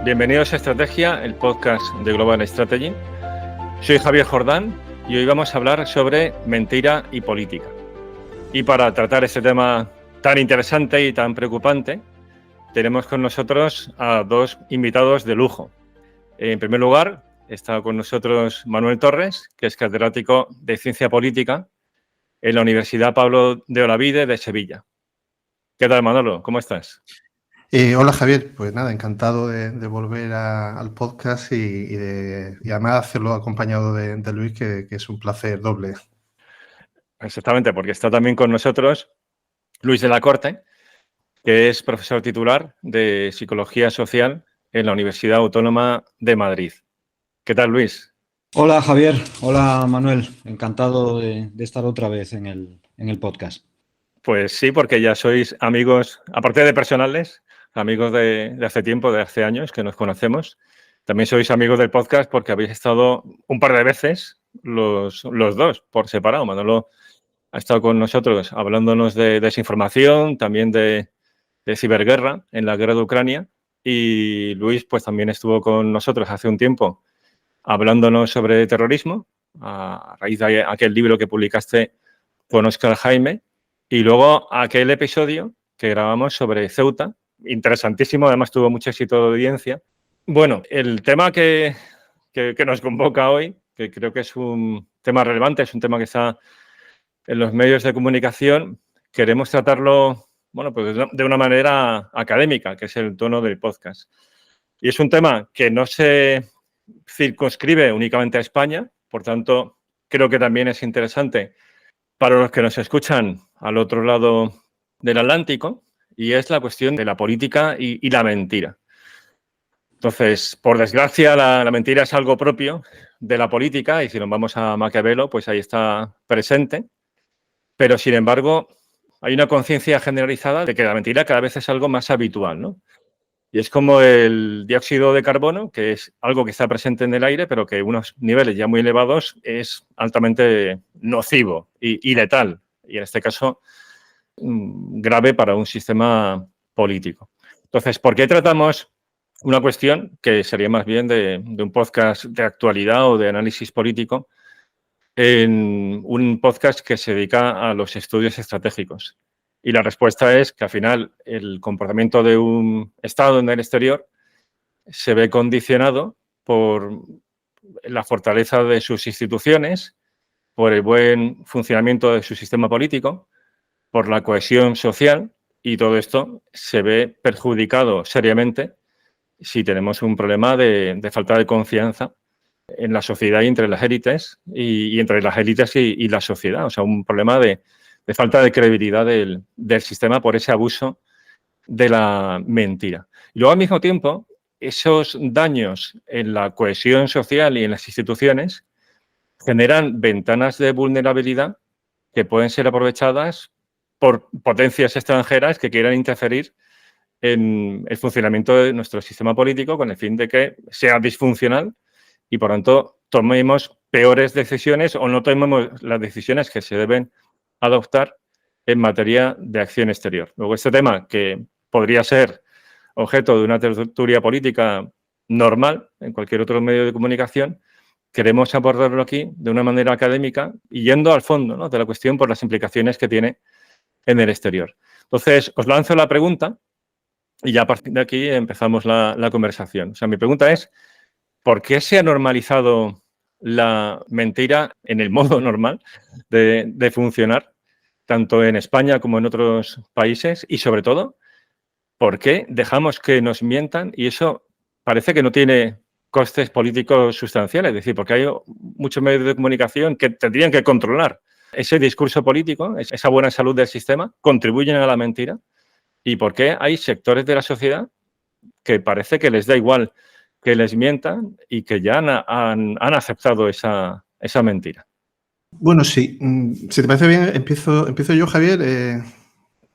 Bienvenidos a Estrategia, el podcast de Global Strategy. Soy Javier Jordán y hoy vamos a hablar sobre mentira y política. Y para tratar este tema tan interesante y tan preocupante, tenemos con nosotros a dos invitados de lujo. En primer lugar, está con nosotros Manuel Torres, que es catedrático de Ciencia Política en la Universidad Pablo de Olavide de Sevilla. ¿Qué tal, Manolo? ¿Cómo estás? Hola Javier, pues nada, encantado de volver al podcast y además hacerlo acompañado de Luis, que es un placer doble. Exactamente, porque está también con nosotros Luis de la Corte, que es profesor titular de Psicología Social en la Universidad Autónoma de Madrid. ¿Qué tal, Luis? Hola Javier, hola Manuel, encantado de estar otra vez en el podcast. Pues sí, porque ya sois amigos, aparte de personales, amigos de hace tiempo, de hace años que nos conocemos. También sois amigos del podcast porque habéis estado un par de veces los dos por separado. Manolo ha estado con nosotros hablándonos de desinformación, también de ciberguerra en la guerra de Ucrania, y Luis pues también estuvo con nosotros hace un tiempo hablándonos sobre terrorismo a raíz de aquel libro que publicaste con Óscar Jaime, y luego aquel episodio que grabamos sobre Ceuta, interesantísimo, además tuvo mucho éxito de audiencia. Bueno, el tema que nos convoca hoy, que creo que es un tema relevante, es un tema que está en los medios de comunicación, queremos tratarlo, bueno, pues de una manera académica, que es el tono del podcast. Y es un tema que no se circunscribe únicamente a España, por tanto, creo que también es interesante para los que nos escuchan al otro lado del Atlántico, y es la cuestión de la política y la mentira. Entonces, por desgracia, la mentira es algo propio de la política, y si nos vamos a Maquiavelo, pues ahí está presente. Pero, sin embargo, hay una conciencia generalizada de que la mentira cada vez es algo más habitual, ¿no? Y es como el dióxido de carbono, que es algo que está presente en el aire, pero que a unos niveles ya muy elevados es altamente nocivo y letal. Y en este caso, grave para un sistema político. Entonces, ¿por qué tratamos una cuestión que sería más bien de un podcast de actualidad o de análisis político en un podcast que se dedica a los estudios estratégicos? Y la respuesta es que al final el comportamiento de un Estado en el exterior se ve condicionado por la fortaleza de sus instituciones, por el buen funcionamiento de su sistema político, por la cohesión social, y todo esto se ve perjudicado seriamente si tenemos un problema de falta de confianza en la sociedad y entre las élites y entre las élites y la sociedad. O sea, un problema de falta de credibilidad del sistema por ese abuso de la mentira. Y luego, al mismo tiempo, esos daños en la cohesión social y en las instituciones generan ventanas de vulnerabilidad que pueden ser aprovechadas por potencias extranjeras que quieran interferir en el funcionamiento de nuestro sistema político con el fin de que sea disfuncional y, por tanto, tomemos peores decisiones o no tomemos las decisiones que se deben adoptar en materia de acción exterior. Luego, este tema, que podría ser objeto de una tertulia política normal en cualquier otro medio de comunicación, queremos abordarlo aquí de una manera académica y yendo al fondo, ¿no?, de la cuestión por las implicaciones que tiene en el exterior. Entonces, os lanzo la pregunta y ya a partir de aquí empezamos la conversación. O sea, mi pregunta es, ¿por qué se ha normalizado la mentira en el modo normal de funcionar, tanto en España como en otros países? Y, sobre todo, ¿por qué dejamos que nos mientan y eso parece que no tiene costes políticos sustanciales? Es decir, porque hay muchos medios de comunicación que tendrían que controlar ese discurso político, esa buena salud del sistema, contribuyen a la mentira. ¿Y por qué hay sectores de la sociedad que parece que les da igual que les mientan y que ya han aceptado esa mentira? Bueno, sí, si te parece bien, empiezo yo, Javier.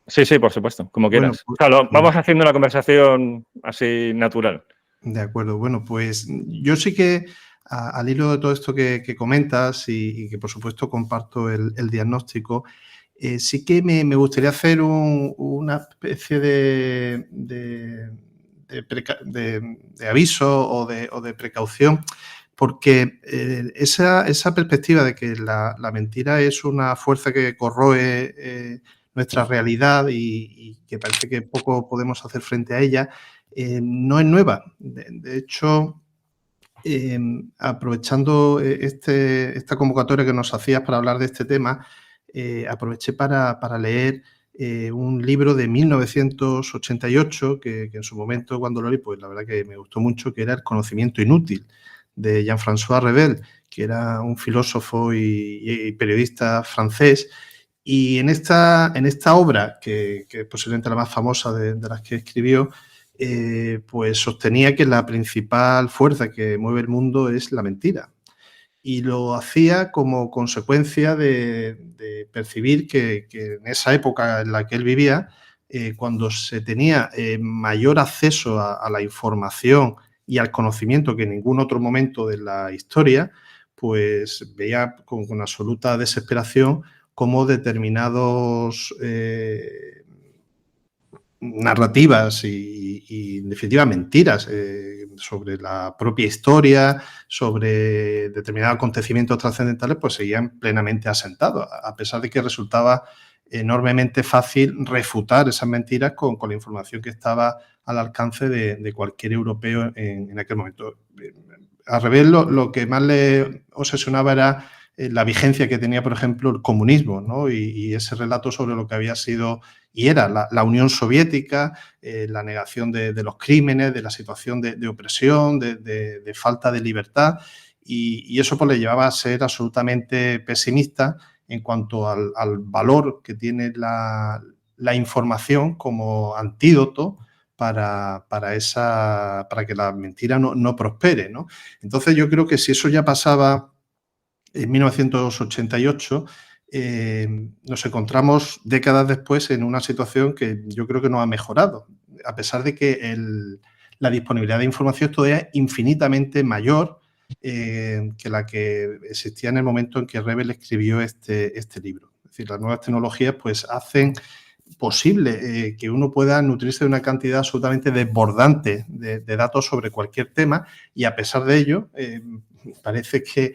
Sí, por supuesto, como Bueno, quieras. O sea, vamos haciendo una conversación así natural. De acuerdo. Bueno, pues yo sí que al hilo de todo esto que comentas y que por supuesto comparto el diagnóstico, sí que me gustaría hacer una especie de de aviso o de precaución, porque esa perspectiva de que la mentira es una fuerza que corroe nuestra realidad y que parece que poco podemos hacer frente a ella, no es nueva. De hecho, aprovechando esta convocatoria que nos hacías para hablar de este tema, aproveché para leer un libro de 1988 que en su momento, cuando lo leí, pues la verdad que me gustó mucho, que era El conocimiento inútil, de Jean-François Revel, que era un filósofo y periodista francés. Y en esta obra, que es posiblemente la más famosa de las que escribió, pues sostenía que la principal fuerza que mueve el mundo es la mentira. Y lo hacía como consecuencia de percibir que en esa época en la que él vivía, cuando se tenía mayor acceso a la información y al conocimiento que en ningún otro momento de la historia, pues veía con absoluta desesperación cómo determinados narrativas y en definitiva mentiras sobre la propia historia, sobre determinados acontecimientos trascendentales, pues seguían plenamente asentados, a pesar de que resultaba enormemente fácil refutar esas mentiras con la información que estaba al alcance de cualquier europeo en aquel momento. A Revel lo que más le obsesionaba era la vigencia que tenía, por ejemplo, el comunismo, ¿no? Y ese relato sobre lo que había sido y era la Unión Soviética, la negación de los crímenes, de la situación de opresión, de falta de libertad, y eso pues le llevaba a ser absolutamente pesimista en cuanto al valor que tiene la información como antídoto para que la mentira no prospere, ¿no? Entonces yo creo que si eso ya pasaba en 1988, nos encontramos décadas después en una situación que yo creo que no ha mejorado, a pesar de que la disponibilidad de información es todavía infinitamente mayor que la que existía en el momento en que Revel escribió este libro. Es decir, las nuevas tecnologías pues hacen posible que uno pueda nutrirse de una cantidad absolutamente desbordante de datos sobre cualquier tema y a pesar de ello parece que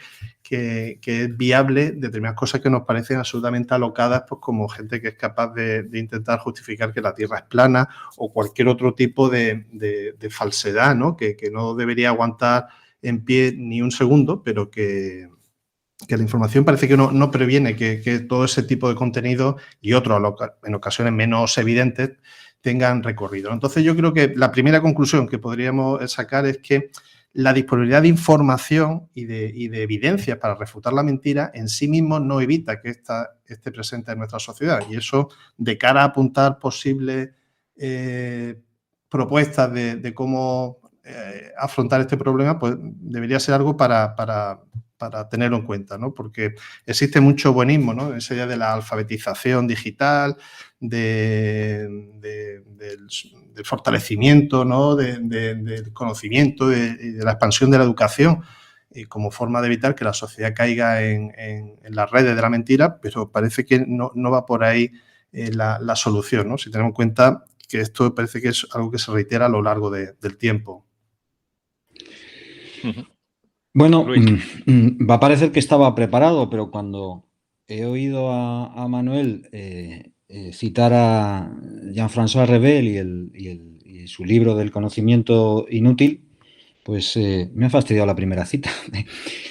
es viable determinadas cosas que nos parecen absolutamente alocadas, pues como gente que es capaz de intentar justificar que la Tierra es plana o cualquier otro tipo de falsedad, ¿no? Que no debería aguantar en pie ni un segundo, pero que la información parece que no previene que todo ese tipo de contenido y otros en ocasiones menos evidentes tengan recorrido. Entonces yo creo que la primera conclusión que podríamos sacar es que la disponibilidad de información y de evidencias para refutar la mentira en sí mismo no evita que esta esté presente en nuestra sociedad. Y eso, de cara a apuntar posibles propuestas de cómo afrontar este problema, pues debería ser algo para tenerlo en cuenta, ¿no? Porque existe mucho buenismo, ¿no? Esa idea de la alfabetización digital, del fortalecimiento, ¿no? Del conocimiento y de la expansión de la educación como forma de evitar que la sociedad caiga en las redes de la mentira, pero parece que no va por ahí la solución, ¿no? Si tenemos en cuenta que esto parece que es algo que se reitera a lo largo del tiempo. Bueno, va a parecer que estaba preparado, pero cuando he oído a Manuel citar a Jean-François Revel y su libro del conocimiento inútil, pues me ha fastidiado la primera cita.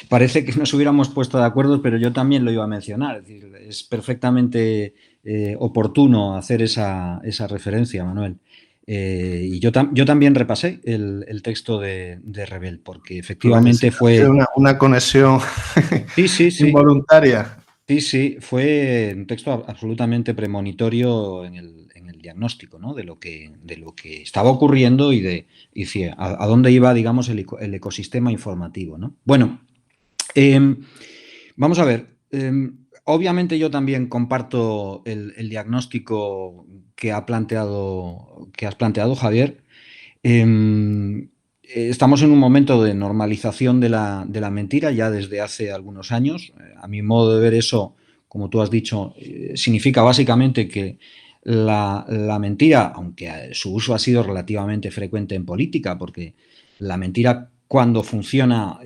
Parece que nos hubiéramos puesto de acuerdo, pero yo también lo iba a mencionar. Es decir, es perfectamente oportuno hacer esa referencia, Manuel. Y yo también repasé el texto de Revel, porque efectivamente fue... Una conexión sí. involuntaria. Sí, fue un texto absolutamente premonitorio en el diagnóstico, ¿no? de lo que estaba ocurriendo y a dónde iba, digamos, el ecosistema informativo, ¿no? Bueno, vamos a ver. Obviamente yo también comparto el diagnóstico que has planteado, Javier. Estamos en un momento de normalización de la mentira ya desde hace algunos años. A mi modo de ver eso, como tú has dicho, significa básicamente que la mentira, aunque su uso ha sido relativamente frecuente en política, porque la mentira cuando funciona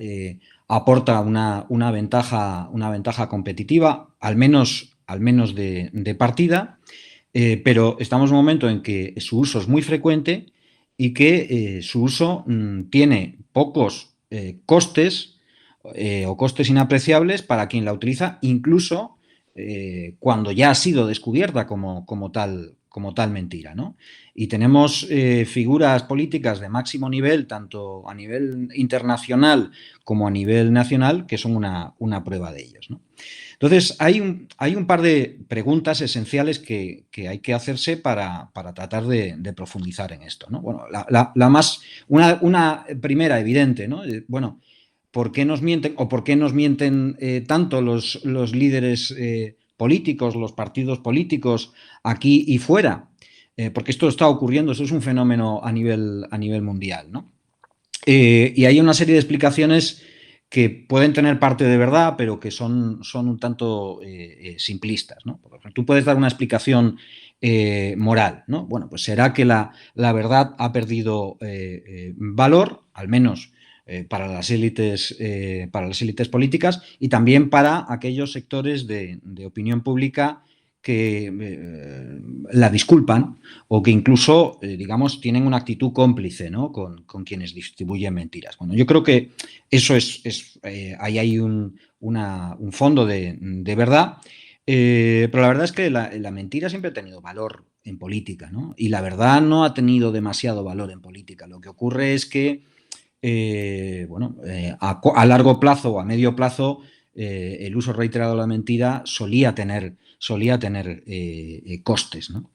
aporta una ventaja competitiva, al menos de partida, pero estamos en un momento en que su uso es muy frecuente y que su uso tiene pocos costes o costes inapreciables para quien la utiliza, incluso cuando ya ha sido descubierta como tal mentira, ¿no? Y tenemos figuras políticas de máximo nivel, tanto a nivel internacional como a nivel nacional, que son una prueba de ellos, ¿no? Entonces, hay un par de preguntas esenciales que hay que hacerse para tratar de profundizar en esto, ¿no? Bueno, una primera evidente, ¿no? Bueno, ¿por qué nos mienten o por qué nos mienten tanto los líderes políticos, los partidos políticos aquí y fuera? Porque esto está ocurriendo, esto es un fenómeno a nivel mundial, ¿no? Y hay una serie de explicaciones que pueden tener parte de verdad, pero que son un tanto simplistas, ¿no? Por ejemplo, tú puedes dar una explicación moral, ¿no? Bueno, pues será que la verdad ha perdido valor, al menos para las élites políticas y también para aquellos sectores de opinión pública que la disculpan o que incluso, digamos, tienen una actitud cómplice, ¿no? con quienes distribuyen mentiras. Bueno, yo creo que eso ahí hay un fondo de verdad, pero la verdad es que la mentira siempre ha tenido valor en política, ¿no? Y la verdad no ha tenido demasiado valor en política. Lo que ocurre es que, a largo plazo o a medio plazo, el uso reiterado de la mentira solía tener costes, ¿no?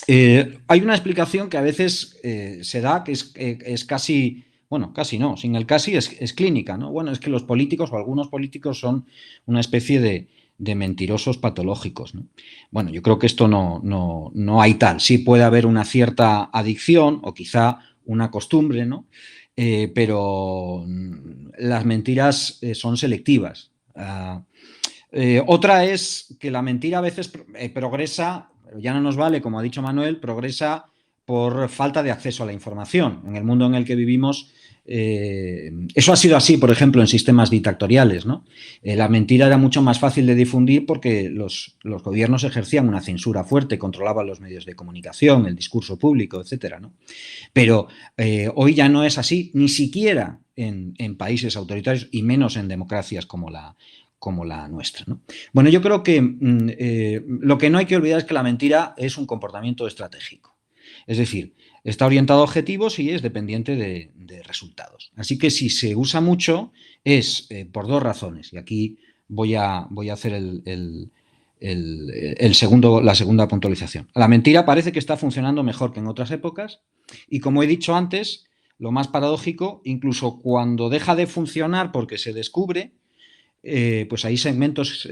Hay una explicación que a veces se da que es casi, bueno, casi no, sin el casi es clínica, ¿no? Bueno, es que los políticos o algunos políticos son una especie de mentirosos patológicos, ¿no? Bueno, yo creo que esto no hay tal. Sí puede haber una cierta adicción o quizá una costumbre, ¿no? Pero las mentiras son selectivas. Otra es que la mentira a veces progresa, pero ya no nos vale, como ha dicho Manuel, progresa por falta de acceso a la información. En el mundo en el que vivimos, eso ha sido así, por ejemplo, en sistemas dictatoriales, ¿no? La mentira era mucho más fácil de difundir porque los gobiernos ejercían una censura fuerte, controlaban los medios de comunicación, el discurso público, etcétera, ¿no? Pero hoy ya no es así, ni siquiera en países autoritarios y menos en democracias como la nuestra, ¿no? Bueno, yo creo que lo que no hay que olvidar es que la mentira es un comportamiento estratégico. Es decir, está orientado a objetivos y es dependiente de resultados. Así que si se usa mucho es por dos razones. Y aquí voy a hacer la segunda puntualización. La mentira parece que está funcionando mejor que en otras épocas y, como he dicho antes, lo más paradójico, incluso cuando deja de funcionar porque se descubre, pues hay segmentos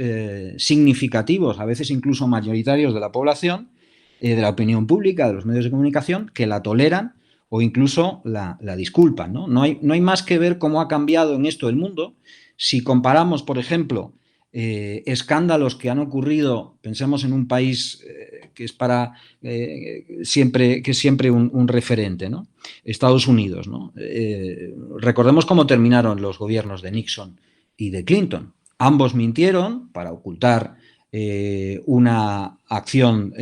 significativos, a veces incluso mayoritarios de la población, de la opinión pública, de los medios de comunicación, que la toleran o incluso la disculpan, ¿no? No hay más que ver cómo ha cambiado en esto el mundo. Si comparamos, por ejemplo, escándalos que han ocurrido, pensemos en un país que es siempre un referente, ¿no? Estados Unidos, ¿no? Recordemos cómo terminaron los gobiernos de Nixon y de Clinton. Ambos mintieron para ocultar una acción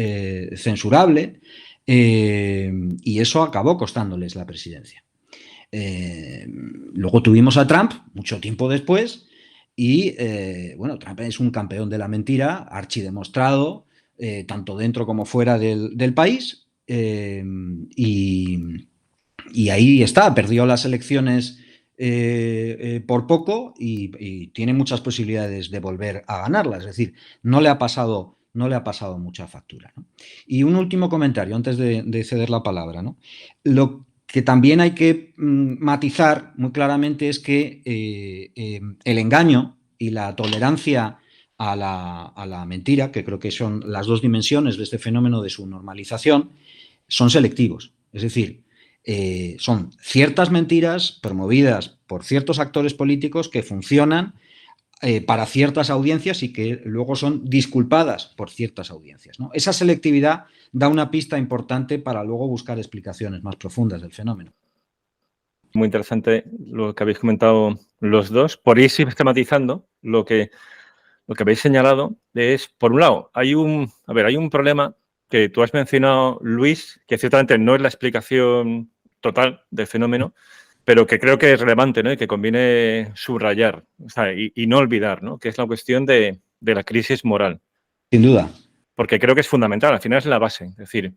censurable y eso acabó costándoles la presidencia. Luego tuvimos a Trump mucho tiempo después y, Trump es un campeón de la mentira, archidemostrado, tanto dentro como fuera del país, y ahí está, perdió las elecciones por poco y tiene muchas posibilidades de volver a ganarla. Es decir, no le ha pasado mucha factura, ¿no? Y un último comentario antes de ceder la palabra, ¿no? Lo que también hay que matizar muy claramente es que el engaño y la tolerancia a la mentira, que creo que son las dos dimensiones de este fenómeno de su normalización, son selectivos. Es decir, son ciertas mentiras promovidas por ciertos actores políticos que funcionan para ciertas audiencias y que luego son disculpadas por ciertas audiencias, ¿no? Esa selectividad da una pista importante para luego buscar explicaciones más profundas del fenómeno. Muy interesante lo que habéis comentado los dos. Por ir sistematizando, lo que habéis señalado es, por un lado, hay un problema que tú has mencionado, Luis, que ciertamente no es la explicación total del fenómeno, pero que creo que es relevante, ¿no? Y que conviene subrayar, o sea, y no olvidar, ¿no? Que es la cuestión de la crisis moral. Sin duda. Porque creo que es fundamental, al final es la base. Es decir,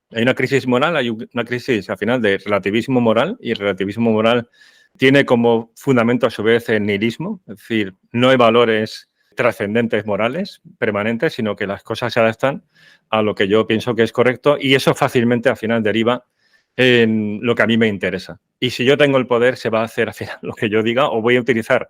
hay una crisis moral, hay una crisis al final de relativismo moral, y el relativismo moral tiene como fundamento a su vez el nihilismo, es decir, no hay valores trascendentes morales permanentes, sino que las cosas se adaptan a lo que yo pienso que es correcto, y eso fácilmente al final deriva en lo que a mí me interesa. Y si yo tengo el poder, se va a hacer al final lo que yo diga, o voy a utilizar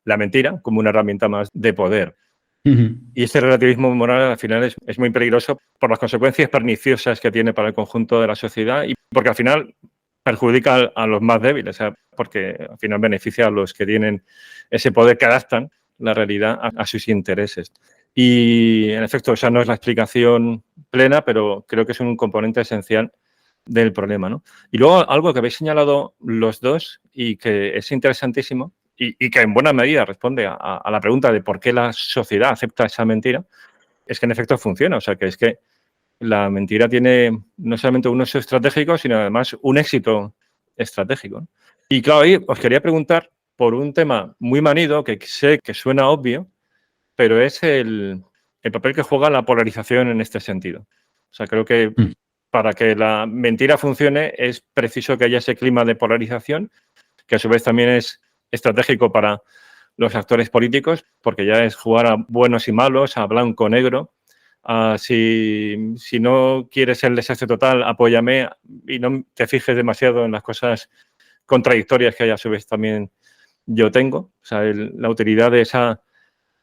la mentira como una herramienta más de poder. Y este relativismo moral al final es muy peligroso por las consecuencias perniciosas que tiene para el conjunto de la sociedad, y porque al final perjudica a los más débiles, o sea, porque al final beneficia a los que tienen ese poder, que adaptan la realidad a sus intereses. Y en efecto, esa no es la explicación plena, pero creo que es un componente esencial del problema, ¿no? Y luego algo que habéis señalado los dos y que es interesantísimo, y que en buena medida responde a la pregunta de por qué la sociedad acepta esa mentira, es que en efecto funciona. O sea, que es que la mentira tiene no solamente un uso estratégico, sino además un éxito estratégico, ¿no? Y claro, ahí os quería preguntar por un tema muy manido, que sé que suena obvio, pero es el papel que juega la polarización en este sentido. O sea, creo que para que la mentira funcione es preciso que haya ese clima de polarización, que a su vez también es estratégico para los actores políticos, porque ya es jugar a buenos y malos, a blanco o negro. Si no quieres el desastre total, apóyame y no te fijes demasiado en las cosas contradictorias que a su vez también yo tengo. O sea, la utilidad de esa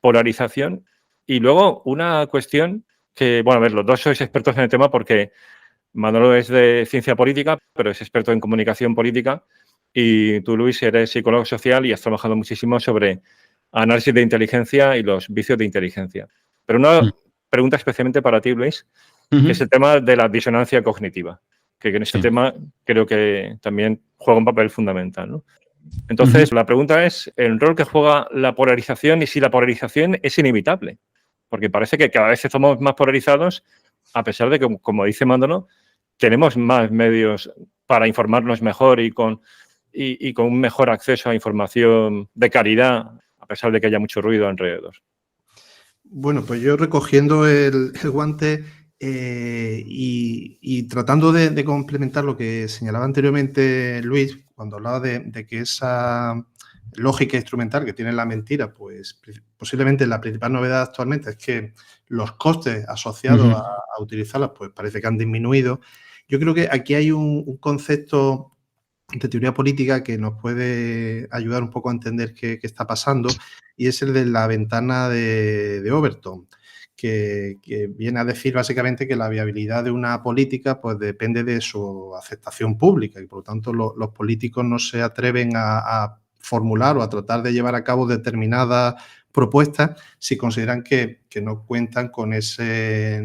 polarización. Y luego una cuestión que, bueno, a ver, los dos sois expertos en el tema porque Manolo es de ciencia política, pero es experto en comunicación política. Y tú, Luis, eres psicólogo social y has trabajado muchísimo sobre análisis de inteligencia y los vicios de inteligencia. Pero una pregunta especialmente para ti, Luis, que es el tema de la disonancia cognitiva, que en este tema creo que también juega un papel fundamental, ¿no? Entonces, la pregunta es el rol que juega la polarización y si la polarización es inevitable, porque parece que cada vez estamos más polarizados, a pesar de que, como dice Manolo, tenemos más medios para informarnos mejor y con un mejor acceso a información de calidad, a pesar de que haya mucho ruido alrededor. Bueno, pues yo recogiendo el guante y tratando de complementar lo que señalaba anteriormente Luis, cuando hablaba de que esa lógica instrumental que tiene la mentira, pues posiblemente la principal novedad actualmente es que los costes asociados a utilizarlas, pues parece que han disminuido. Yo creo que aquí hay un concepto de teoría política que nos puede ayudar un poco a entender qué está pasando, y es el de la ventana de Overton, que viene a decir básicamente que la viabilidad de una política pues depende de su aceptación pública, y por lo tanto los políticos no se atreven a formular o a tratar de llevar a cabo determinadas propuestas si consideran que no cuentan con esa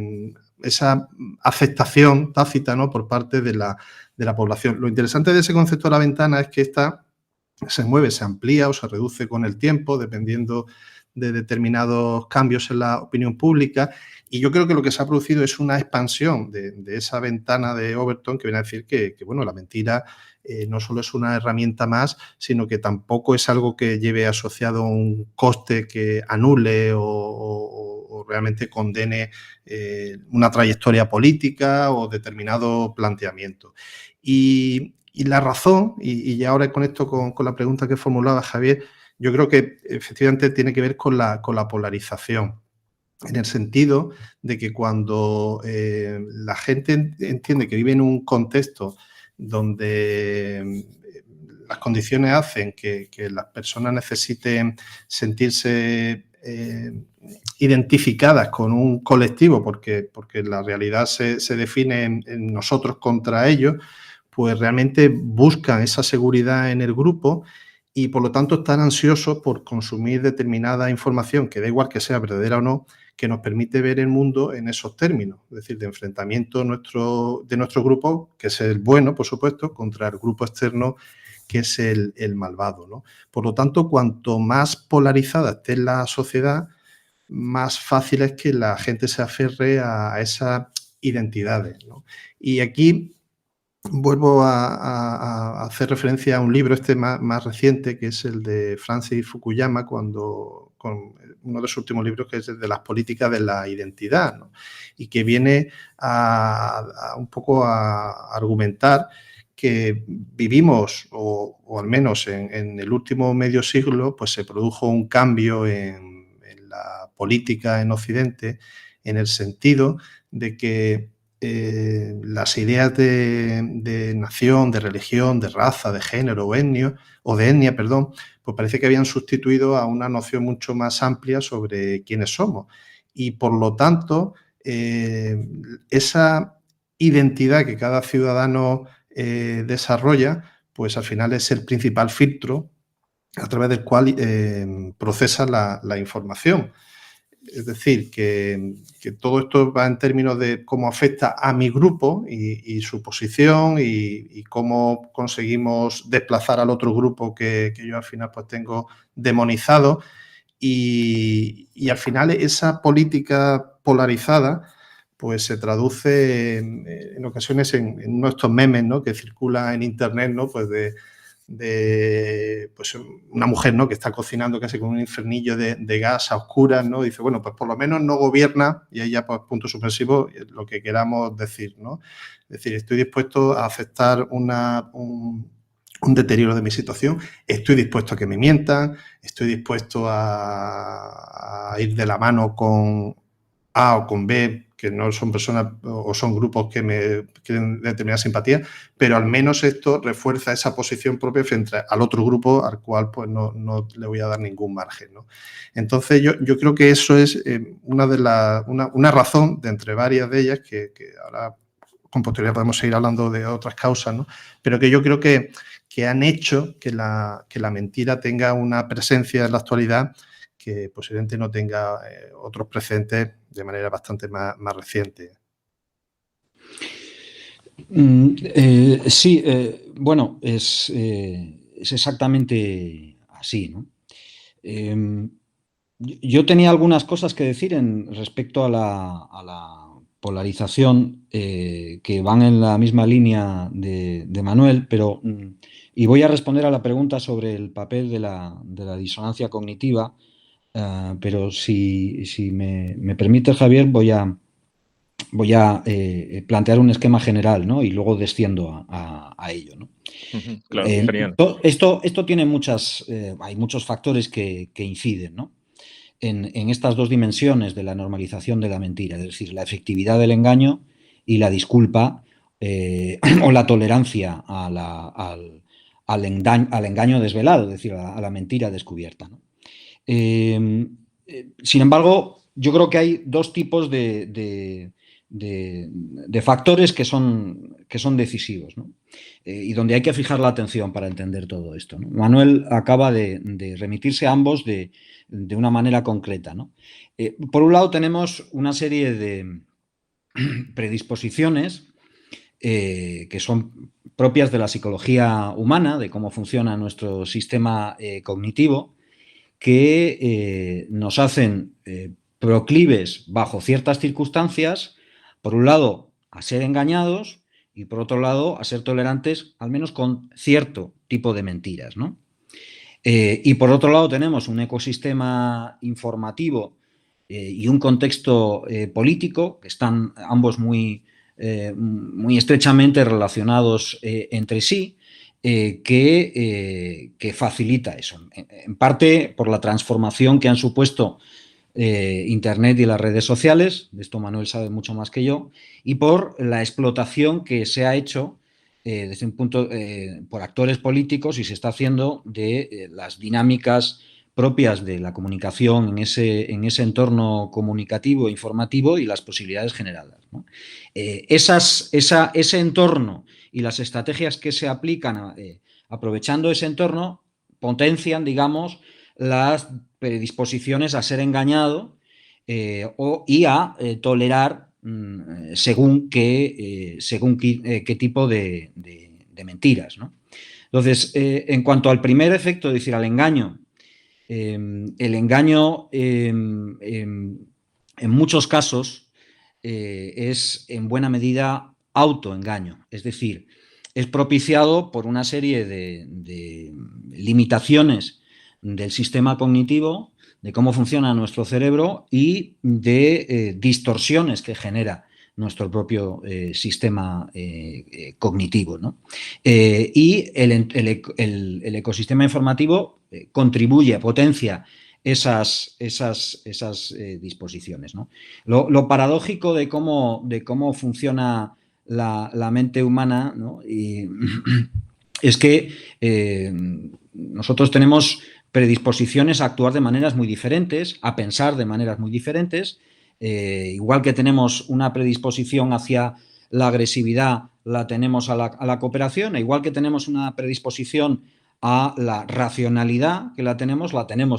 aceptación tácita, ¿no?, por parte de la población. Lo interesante de ese concepto de la ventana es que esta se mueve, se amplía o se reduce con el tiempo, dependiendo de determinados cambios en la opinión pública, y yo creo que lo que se ha producido es una expansión de esa ventana de Overton, que viene a decir que bueno, la mentira no solo es una herramienta más, sino que tampoco es algo que lleve asociado un coste que anule o realmente condene una trayectoria política o determinado planteamiento. Y la razón, y ahora conecto con la pregunta que formulaba Javier, yo creo que efectivamente tiene que ver con la polarización, en el sentido de que cuando la gente entiende que vive en un contexto donde las condiciones hacen que las personas necesiten sentirse identificadas con un colectivo, porque la realidad se define en nosotros contra ellos, pues realmente buscan esa seguridad en el grupo y por lo tanto están ansiosos por consumir determinada información, que da igual que sea verdadera o no, que nos permite ver el mundo en esos términos, es decir, de enfrentamiento de nuestro grupo, que es el bueno, por supuesto, contra el grupo externo, que es el malvado, ¿no? Por lo tanto, cuanto más polarizada esté la sociedad, más fácil es que la gente se aferre a esas identidades, ¿no? Y aquí vuelvo a hacer referencia a un libro más reciente, que es el de Francis Fukuyama, con uno de sus últimos libros, que es el de las políticas de la identidad, ¿no? Y que viene un poco a argumentar que vivimos, o al menos en el último medio siglo, pues se produjo un cambio en la política en Occidente, en el sentido de que las ideas de nación, de religión, de raza, de género o de etnia, pues parece que habían sustituido a una noción mucho más amplia sobre quiénes somos. Y por lo tanto, esa identidad que cada ciudadano desarrolla, pues al final es el principal filtro a través del cual procesa la información. Es decir, que todo esto va en términos de cómo afecta a mi grupo y su posición y cómo conseguimos desplazar al otro grupo que yo al final pues tengo demonizado. Y al final esa política polarizada pues se traduce en ocasiones en uno de estos memes, ¿no?, que circula en internet, ¿no?, pues de pues una mujer, ¿no?, que está cocinando casi con un infernillo de gas a oscuras, ¿no? Dice, bueno, pues por lo menos no gobierna, y ahí ya, pues, punto suspensivo, lo que queramos decir, ¿no? Es decir, estoy dispuesto a aceptar un deterioro de mi situación, estoy dispuesto a que me mientan, estoy dispuesto a ir de la mano con A o con B, que no son personas o son grupos que me quieren determinada simpatía, pero al menos esto refuerza esa posición propia frente al otro grupo al cual pues no le voy a dar ningún margen, ¿no? Entonces yo creo que eso es una razón de entre varias de ellas que ahora con posterioridad podemos seguir hablando de otras causas, ¿no? Pero que yo creo que han hecho que la mentira tenga una presencia en la actualidad que posiblemente no tenga otros precedentes de manera bastante más reciente. Sí, bueno, es exactamente así, ¿no? Yo tenía algunas cosas que decir respecto a la polarización que van en la misma línea de Manuel, pero y voy a responder a la pregunta sobre el papel de la disonancia cognitiva. Pero si me permite, Javier, voy a plantear un esquema general, ¿no? Y luego desciendo a ello, ¿no? Claro, genial. Esto tiene hay muchos factores que inciden, ¿no?, en estas dos dimensiones de la normalización de la mentira, es decir, la efectividad del engaño y la disculpa o la tolerancia al engaño desvelado, es decir, a la mentira descubierta, ¿no? Sin embargo, yo creo que hay dos tipos de factores que son decisivos, ¿no? Y donde hay que fijar la atención para entender todo esto, ¿no? Manuel acaba de remitirse a ambos de una manera concreta, ¿no? Por un lado tenemos una serie de predisposiciones que son propias de la psicología humana, de cómo funciona nuestro sistema cognitivo, que nos hacen proclives bajo ciertas circunstancias, por un lado, a ser engañados y por otro lado, a ser tolerantes, al menos con cierto tipo de mentiras, ¿no? Y por otro lado tenemos un ecosistema informativo y un contexto político que están ambos muy estrechamente relacionados entre sí, que facilita eso. En parte por la transformación que han supuesto Internet y las redes sociales, de esto Manuel sabe mucho más que yo, y por la explotación que se ha hecho desde un punto por actores políticos y se está haciendo de las dinámicas propias de la comunicación en ese entorno comunicativo e informativo y las posibilidades generadas, ¿no? Ese entorno y las estrategias que se aplican aprovechando ese entorno potencian, digamos, las predisposiciones a ser engañado y a tolerar según qué tipo de mentiras, ¿no? Entonces, en cuanto al primer efecto, es decir, al engaño, el engaño en muchos casos es en buena medida autoengaño, es decir, es propiciado por una serie de limitaciones del sistema cognitivo, de cómo funciona nuestro cerebro y de distorsiones que genera nuestro propio sistema cognitivo, ¿no? Y el ecosistema informativo contribuye, potencia esas disposiciones, ¿no? Lo paradójico de cómo funciona la mente humana, ¿no? Es que nosotros tenemos predisposiciones a actuar de maneras muy diferentes, a pensar de maneras muy diferentes, igual que tenemos una predisposición hacia la agresividad, la tenemos a la cooperación, e igual que tenemos una predisposición a la racionalidad, que la tenemos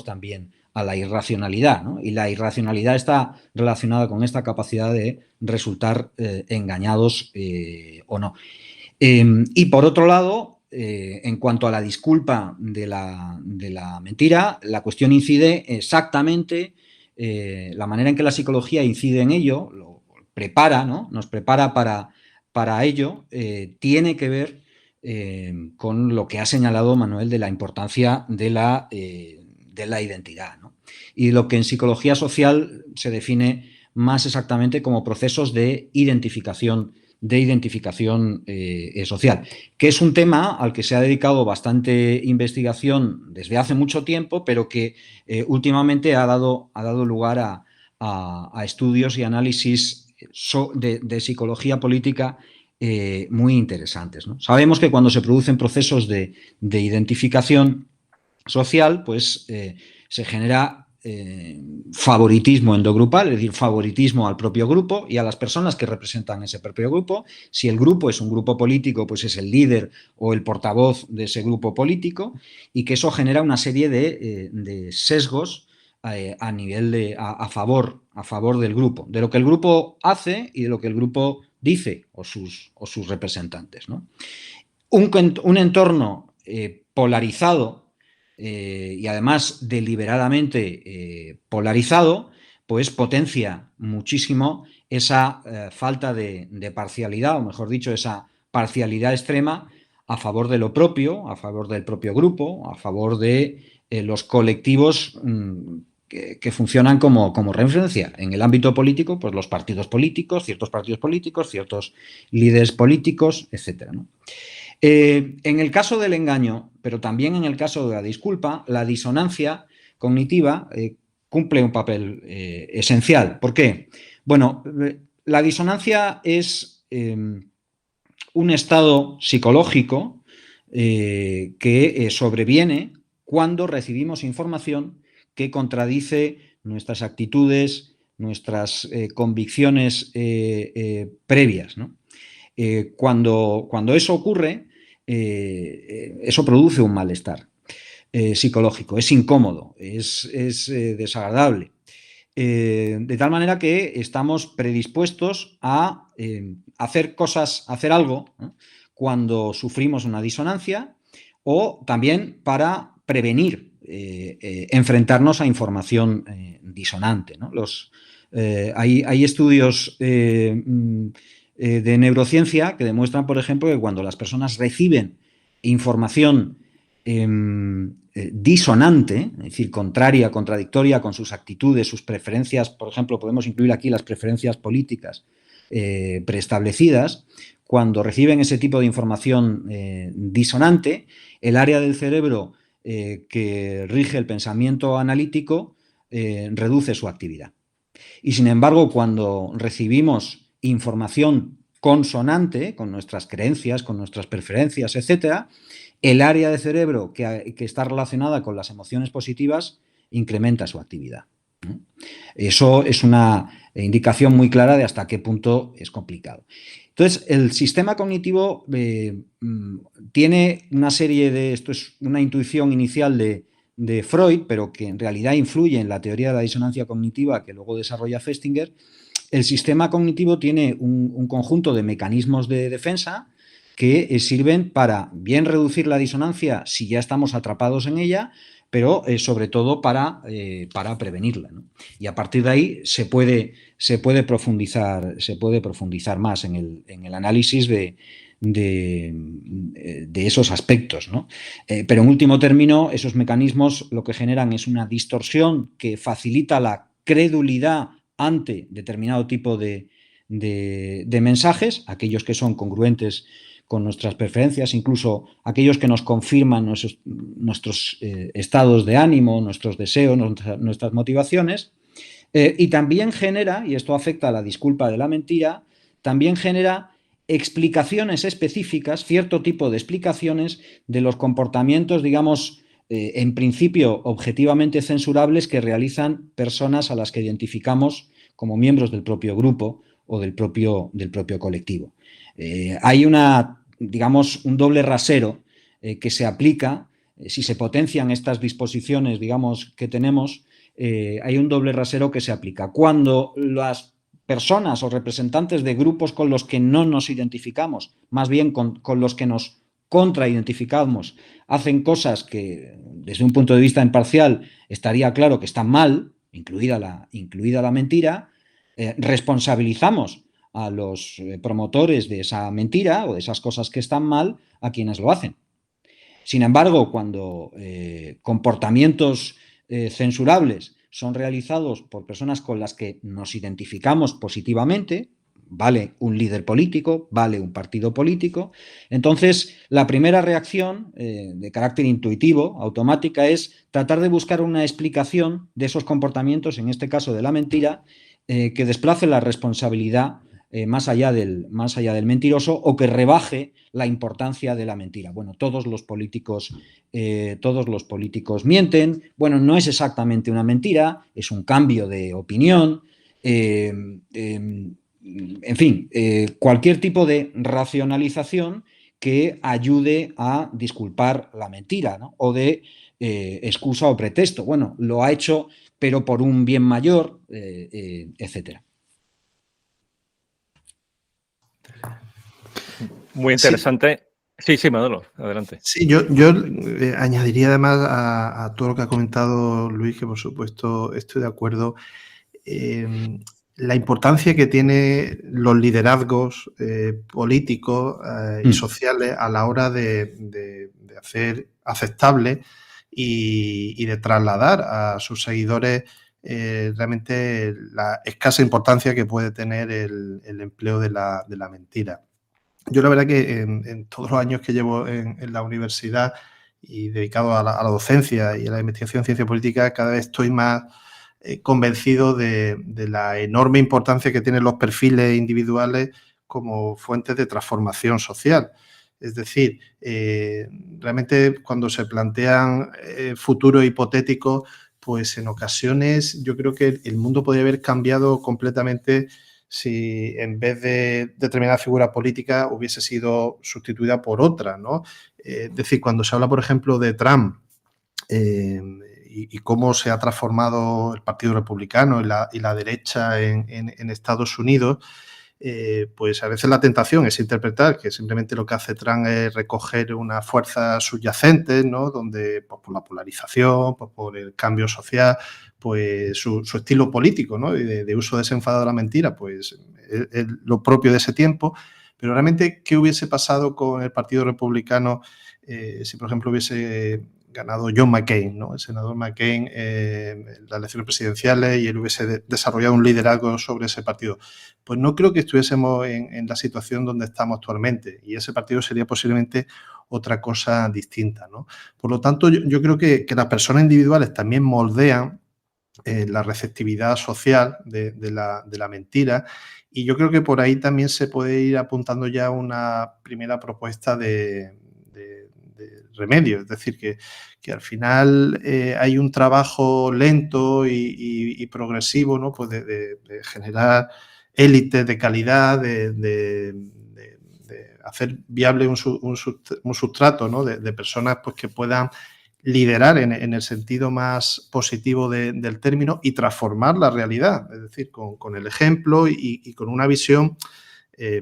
también a la irracionalidad, ¿no? Y la irracionalidad está relacionada con esta capacidad de resultar engañados o no. Y por otro lado, en cuanto a la disculpa de la mentira, la cuestión incide exactamente, la manera en que la psicología incide en ello, lo prepara, ¿no? Nos prepara para ello, tiene que ver con lo que ha señalado Manuel de la importancia de la identidad, ¿no? Y lo que en psicología social se define más exactamente como procesos de identificación social, que es un tema al que se ha dedicado bastante investigación desde hace mucho tiempo, pero que últimamente ha dado lugar a estudios y análisis de psicología política muy interesantes, ¿no? Sabemos que cuando se producen procesos de identificación social, pues se genera favoritismo endogrupal, es decir, favoritismo al propio grupo y a las personas que representan ese propio grupo. Si el grupo es un grupo político, pues es el líder o el portavoz de ese grupo político, y que eso genera una serie de sesgos a nivel a favor del grupo, de lo que el grupo hace y de lo que el grupo dice o sus representantes, ¿no? Un entorno polarizado y además deliberadamente polarizado, pues potencia muchísimo esa falta de parcialidad, o mejor dicho, esa parcialidad extrema a favor de lo propio, a favor del propio grupo, a favor de los colectivos que funcionan como referencia. En el ámbito político, pues los partidos políticos, ciertos líderes políticos, etcétera, ¿no? En el caso del engaño, pero también en el caso de la disculpa, la disonancia cognitiva cumple un papel esencial. ¿Por qué? Bueno, la disonancia es un estado psicológico que sobreviene cuando recibimos información que contradice nuestras actitudes, nuestras convicciones previas, ¿no? Cuando eso ocurre, eso produce un malestar psicológico, es incómodo, es desagradable, de tal manera que estamos predispuestos a hacer algo, ¿no?, cuando sufrimos una disonancia, o también para prevenir enfrentarnos a información disonante, ¿no? Hay estudios de neurociencia que demuestran, por ejemplo, que cuando las personas reciben información disonante, es decir, contradictoria con sus actitudes, sus preferencias, por ejemplo, podemos incluir aquí las preferencias políticas preestablecidas, cuando reciben ese tipo de información disonante, el área del cerebro que rige el pensamiento analítico reduce su actividad. Y sin embargo, cuando recibimos información consonante con nuestras creencias, con nuestras preferencias, etcétera, el área de cerebro que está relacionada con las emociones positivas incrementa su actividad. Eso es una indicación muy clara de hasta qué punto es complicado. Entonces, el sistema cognitivo tiene una serie de... Esto es una intuición inicial de Freud, pero que en realidad influye en la teoría de la disonancia cognitiva que luego desarrolla Festinger. El sistema cognitivo tiene un conjunto de mecanismos de defensa que sirven para bien reducir la disonancia si ya estamos atrapados en ella, pero sobre todo para prevenirla, ¿no? Y a partir de ahí se puede profundizar más en el análisis de esos aspectos, ¿no? Pero en último término, esos mecanismos lo que generan es una distorsión que facilita la credulidad ante determinado tipo de mensajes, aquellos que son congruentes con nuestras preferencias, incluso aquellos que nos confirman nuestros estados de ánimo, nuestros deseos, nuestras motivaciones, y también genera, y esto afecta a la disculpa de la mentira, también genera explicaciones específicas, cierto tipo de explicaciones de los comportamientos, digamos, en principio objetivamente censurables que realizan personas a las que identificamos como miembros del propio grupo o del propio colectivo. Hay digamos, un doble rasero que se aplica si se potencian estas disposiciones, digamos, que tenemos. Hay un doble rasero que se aplica. Cuando las personas o representantes de grupos con los que no nos identificamos, más bien con los que nos contraidentificamos, hacen cosas que desde un punto de vista imparcial estaría claro que están mal, incluida la mentira, responsabilizamos a los promotores de esa mentira o de esas cosas que están mal a quienes lo hacen. Sin embargo, cuando comportamientos censurables son realizados por personas con las que nos identificamos positivamente, vale un líder político, vale un partido político, entonces la primera reacción de carácter intuitivo, automática, es tratar de buscar una explicación de esos comportamientos, en este caso de la mentira, que desplace la responsabilidad más allá del mentiroso o que rebaje la importancia de la mentira. Bueno, todos los políticos mienten. Bueno, no es exactamente una mentira, es un cambio de opinión. En fin, cualquier tipo de racionalización que ayude a disculpar la mentira, ¿no? O de excusa o pretexto. Bueno, lo ha hecho, pero por un bien mayor, etcétera. Muy interesante. Sí, Manolo, adelante. Sí, yo añadiría además a todo lo que ha comentado Luis, que por supuesto estoy de acuerdo, la importancia que tienen los liderazgos políticos y sociales a la hora de hacer aceptable y de trasladar a sus seguidores realmente la escasa importancia que puede tener el empleo de la mentira. Yo la verdad que en todos los años que llevo en la universidad y dedicado a la docencia y a la investigación en ciencia política, cada vez estoy más convencido de la enorme importancia que tienen los perfiles individuales como fuentes de transformación social. Es decir, realmente cuando se plantean futuros hipotéticos, pues en ocasiones yo creo que el mundo podría haber cambiado completamente si en vez de determinada figura política hubiese sido sustituida por otra, ¿no? Es decir, cuando se habla, por ejemplo, de Trump y cómo se ha transformado el Partido Republicano y la derecha en Estados Unidos, pues a veces la tentación es interpretar que simplemente lo que hace Trump es recoger unas fuerzas subyacentes, ¿no? Donde pues, por la polarización, pues, por el cambio social, pues su estilo político, ¿no? Y de uso desenfadado de la mentira, pues es lo propio de ese tiempo. Pero realmente, ¿qué hubiese pasado con el Partido Republicano si, por ejemplo, hubiese ganado John McCain, ¿no? El senador McCain en las elecciones presidenciales y él hubiese desarrollado un liderazgo sobre ese partido? Pues no creo que estuviésemos en la situación donde estamos actualmente y ese partido sería posiblemente otra cosa distinta, ¿no? Por lo tanto, yo creo que las personas individuales también moldean la receptividad social de la mentira y yo creo que por ahí también se puede ir apuntando ya una primera propuesta de remedio, es decir, que al final hay un trabajo lento y progresivo, ¿no? Pues de generar élites de calidad, de de hacer viable un sustrato, ¿no? de personas pues, que puedan liderar en el sentido más positivo del término y transformar la realidad, es decir, con el ejemplo y con una visión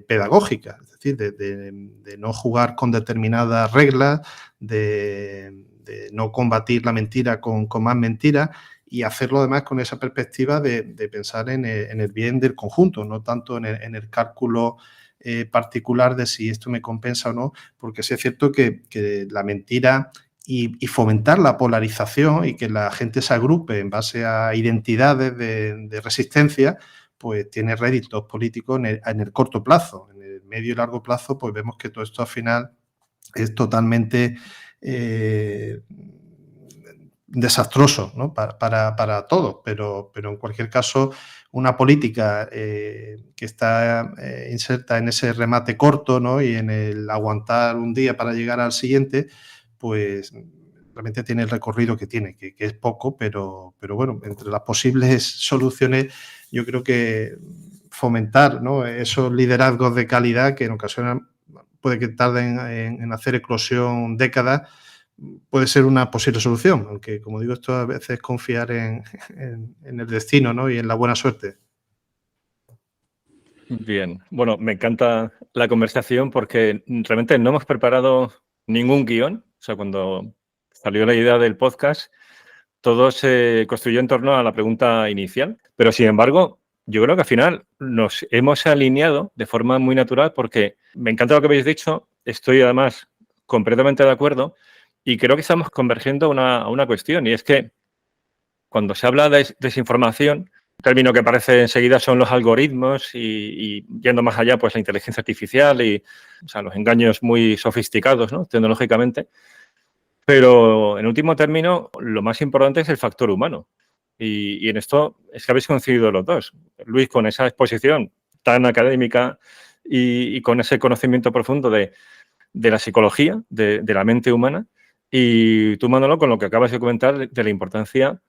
pedagógica, es decir, de no jugar con determinadas reglas, de no combatir la mentira con más mentiras y hacerlo además con esa perspectiva de pensar en el bien del conjunto, no tanto en el cálculo particular de si esto me compensa o no, porque sí es cierto que la mentira y fomentar la polarización y que la gente se agrupe en base a identidades de resistencia, pues tiene réditos políticos en el corto plazo. En el medio y largo plazo, pues vemos que todo esto al final es totalmente desastroso, ¿no? para todos, pero en cualquier caso una política que está inserta en ese remate corto, ¿no? Y en el aguantar un día para llegar al siguiente, pues realmente tiene el recorrido que tiene, que es poco, pero bueno, entre las posibles soluciones yo creo que fomentar, ¿no? Esos liderazgos de calidad que en ocasiones puede que tarden en hacer eclosión décadas, puede ser una posible solución, aunque como digo, esto a veces es confiar en el destino, ¿no? Y en la buena suerte. Bien, bueno, me encanta la conversación porque realmente no hemos preparado ningún guión. O sea, cuando salió la idea del podcast, todo se construyó en torno a la pregunta inicial. Pero, sin embargo, yo creo que al final nos hemos alineado de forma muy natural porque me encanta lo que habéis dicho. Estoy, además, completamente de acuerdo y creo que estamos convergiendo a una cuestión, y es que cuando se habla de desinformación, el término que aparece enseguida son los algoritmos y yendo más allá, pues la inteligencia artificial y los engaños muy sofisticados, ¿no? Tecnológicamente. Pero en último término, lo más importante es el factor humano. Y en esto es que habéis coincidido los dos. Luis, con esa exposición tan académica y con ese conocimiento profundo de la psicología, de la mente humana, y tú, Manolo, con lo que acabas de comentar de la importancia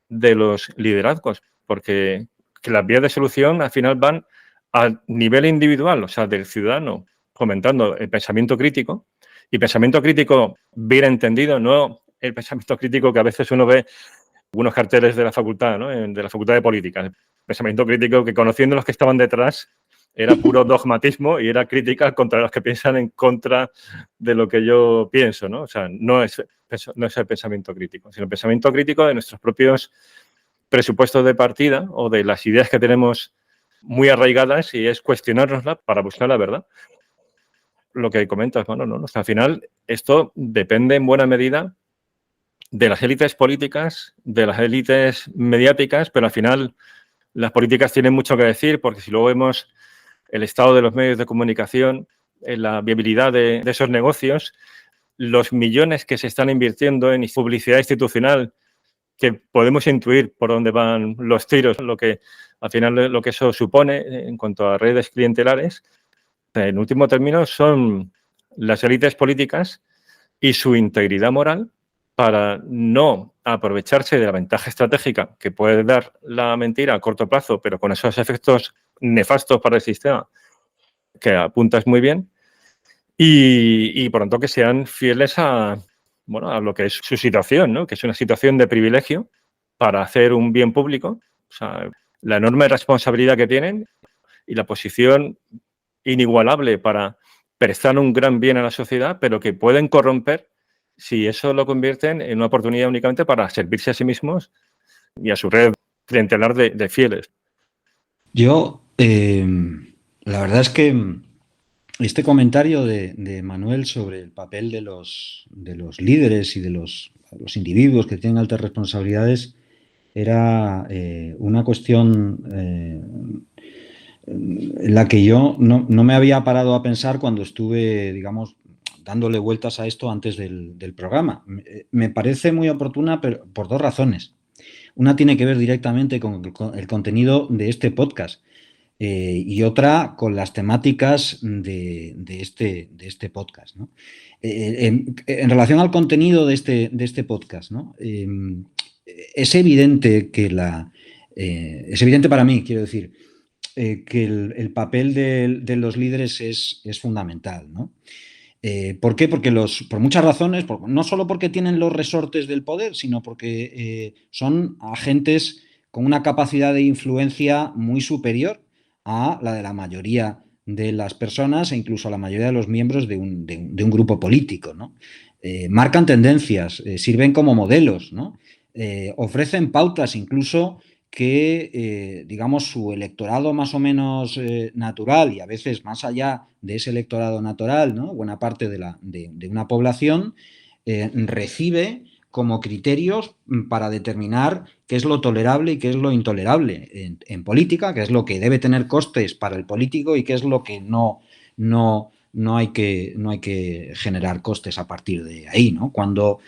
de los liderazgos, porque que las vías de solución al final van a nivel individual, o sea, del ciudadano, fomentando el pensamiento crítico, y pensamiento crítico bien entendido, no el pensamiento crítico que a veces uno ve algunos carteles de la facultad, ¿no? De la Facultad de Política. El pensamiento crítico que, conociendo los que estaban detrás, era puro dogmatismo y era crítica contra los que piensan en contra de lo que yo pienso, ¿no? O sea, no es el pensamiento crítico, sino el pensamiento crítico de nuestros propios presupuestos de partida o de las ideas que tenemos muy arraigadas, y es cuestionárnoslas para buscar la verdad. Lo que comentas, bueno, ¿no? O sea, al final esto depende en buena medida de las élites políticas, de las élites mediáticas, pero al final las políticas tienen mucho que decir, porque si luego vemos el estado de los medios de comunicación, la viabilidad de esos negocios, los millones que se están invirtiendo en publicidad institucional, que podemos intuir por dónde van los tiros, lo que al final lo que eso supone en cuanto a redes clientelares, en último término son las élites políticas y su integridad moral para no aprovecharse de la ventaja estratégica que puede dar la mentira a corto plazo, pero con esos efectos nefastos para el sistema que apuntas muy bien, y por tanto que sean fieles a lo que es su situación, ¿no? Que es una situación de privilegio para hacer un bien público. O sea, la enorme responsabilidad que tienen y la posición inigualable para prestar un gran bien a la sociedad, pero que pueden corromper si eso lo convierten en una oportunidad únicamente para servirse a sí mismos y a su red clientelar de fieles. Yo, la verdad es que este comentario de Manuel sobre el papel de los líderes y de los individuos que tienen altas responsabilidades era una cuestión en la que yo no me había parado a pensar cuando estuve, digamos, dándole vueltas a esto antes del programa. Me parece muy oportuna, pero por dos razones. Una tiene que ver directamente con el contenido de este podcast y otra con las temáticas de este podcast, ¿no? En relación al contenido de este podcast, ¿no? Es evidente que es evidente para mí, quiero decir, que el papel de los líderes es fundamental, ¿no? ¿Por qué? Porque por muchas razones, no solo porque tienen los resortes del poder, sino porque son agentes con una capacidad de influencia muy superior a la de la mayoría de las personas e incluso a la mayoría de los miembros de un grupo político, ¿no? Marcan tendencias, sirven como modelos, ¿no? Ofrecen pautas incluso que, digamos, su electorado más o menos natural y a veces más allá de ese electorado natural, ¿no? Buena parte de una población recibe como criterios para determinar qué es lo tolerable y qué es lo intolerable en política, qué es lo que debe tener costes para el político y qué es lo que no hay que generar costes a partir de ahí, ¿no? Cuando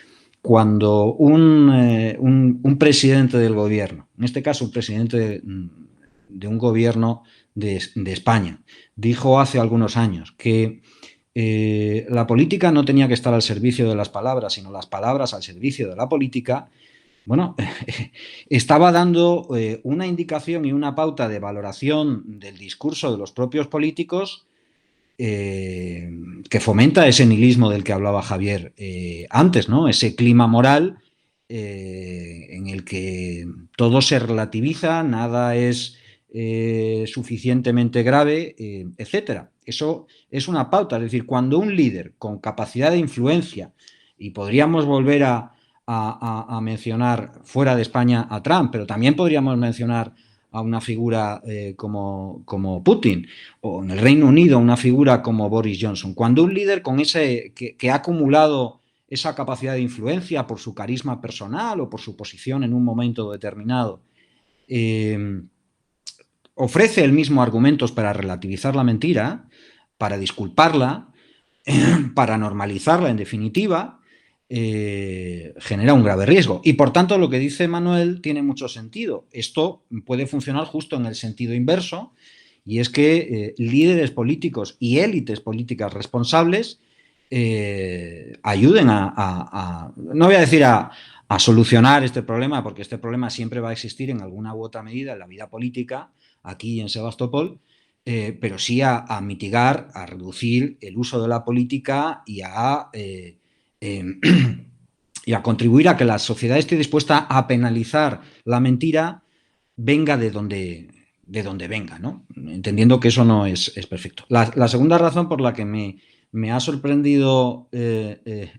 un presidente del gobierno, en este caso un presidente de un gobierno de España, dijo hace algunos años que la política no tenía que estar al servicio de las palabras, sino las palabras al servicio de la política, bueno, estaba dando una indicación y una pauta de valoración del discurso de los propios políticos que fomenta ese nihilismo del que hablaba Javier antes, ¿no? Ese clima moral en el que todo se relativiza, nada es suficientemente grave, etcétera. Eso es una pauta, es decir, cuando un líder con capacidad de influencia, y podríamos volver a mencionar fuera de España a Trump, pero también podríamos mencionar a una figura como Putin, o en el Reino Unido una figura como Boris Johnson. Cuando un líder con que ha acumulado esa capacidad de influencia por su carisma personal o por su posición en un momento determinado, ofrece él mismo argumentos para relativizar la mentira, para disculparla, para normalizarla en definitiva, genera un grave riesgo. Y por tanto lo que dice Manuel tiene mucho sentido. Esto puede funcionar justo en el sentido inverso, y es que líderes políticos y élites políticas responsables ayuden no voy a decir a solucionar este problema, porque este problema siempre va a existir en alguna u otra medida en la vida política, aquí en Sebastopol, pero sí a mitigar, a reducir el uso de la política y a contribuir a que la sociedad esté dispuesta a penalizar la mentira, venga de donde venga, ¿no? Entendiendo que eso no es perfecto. La segunda razón por la que me ha sorprendido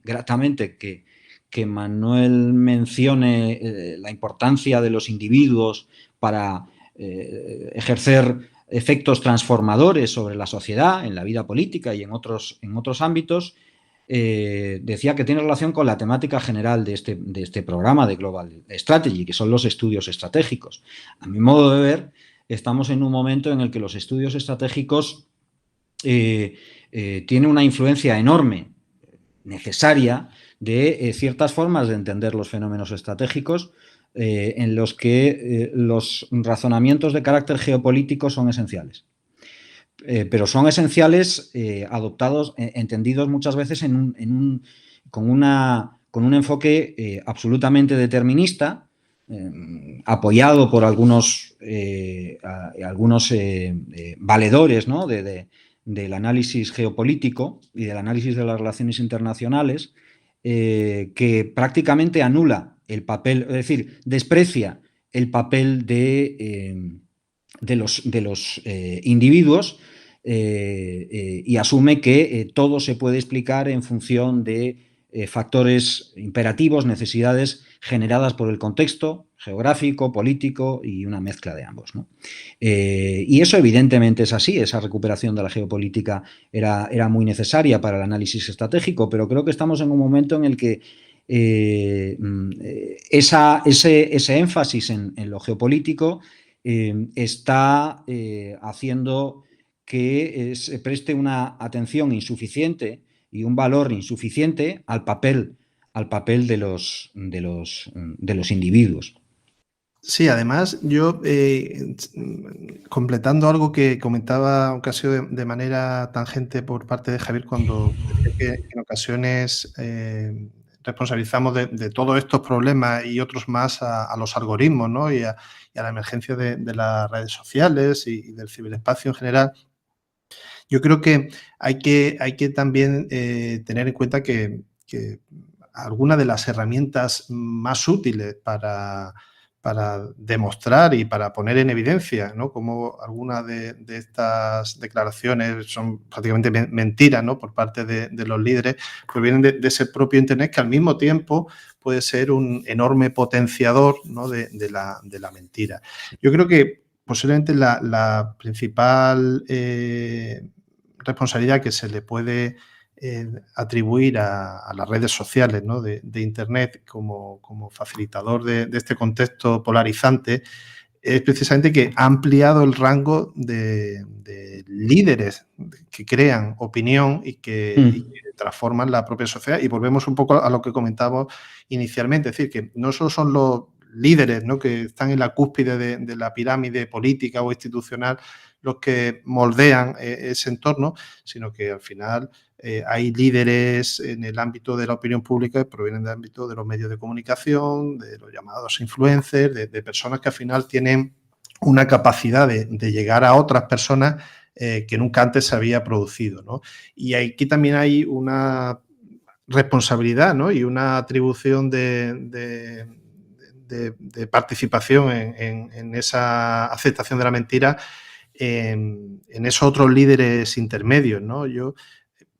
gratamente que Manuel mencione la importancia de los individuos para ejercer efectos transformadores sobre la sociedad, en la vida política y en otros ámbitos, decía que tiene relación con la temática general de este programa de Global Strategy, que son los estudios estratégicos. A mi modo de ver, estamos en un momento en el que los estudios estratégicos tienen una influencia enorme, necesaria, de ciertas formas de entender los fenómenos estratégicos, en los que los razonamientos de carácter geopolítico son esenciales. Pero son esenciales entendidos muchas veces con un enfoque absolutamente determinista, apoyado por algunos valedores, ¿no? del análisis geopolítico y del análisis de las relaciones internacionales, que prácticamente anula el papel, es decir, desprecia el papel de los individuos y asume que todo se puede explicar en función de factores imperativos, necesidades generadas por el contexto geográfico, político y una mezcla de ambos, ¿no? Y eso evidentemente es así, esa recuperación de la geopolítica era muy necesaria para el análisis estratégico, pero creo que estamos en un momento en el que ese énfasis en lo geopolítico está haciendo que se preste una atención insuficiente y un valor insuficiente al papel de los individuos. Sí, además, yo, completando algo que comentaba casi de manera tangente por parte de Javier, cuando decía que en ocasiones responsabilizamos de todos estos problemas y otros más a los algoritmos, ¿no? y a la emergencia de las redes sociales y del ciberespacio en general. Yo creo que hay que también tener en cuenta que algunas de las herramientas más útiles para demostrar y para poner en evidencia, ¿no?, como algunas de estas declaraciones son prácticamente mentiras, ¿no?, por parte de los líderes, provienen de ese propio Internet, que al mismo tiempo puede ser un enorme potenciador, ¿no?, de la mentira. Yo creo que posiblemente la principal responsabilidad que se le puede atribuir a las redes sociales, ¿no?, de Internet como facilitador de este contexto polarizante es precisamente que ha ampliado el rango de líderes que crean opinión y que transforman la propia sociedad. Y volvemos un poco a lo que comentábamos inicialmente, es decir, que no solo son los líderes, ¿no?, que están en la cúspide de la pirámide política o institucional los que moldean ese entorno, sino que al final hay líderes en el ámbito de la opinión pública que provienen del ámbito de los medios de comunicación, de los llamados influencers, de personas que al final tienen una capacidad de llegar a otras personas que nunca antes se había producido, ¿no? Y aquí también hay una responsabilidad, ¿no?, y una atribución de participación en esa aceptación de la mentira en esos otros líderes intermedios, ¿no? Yo,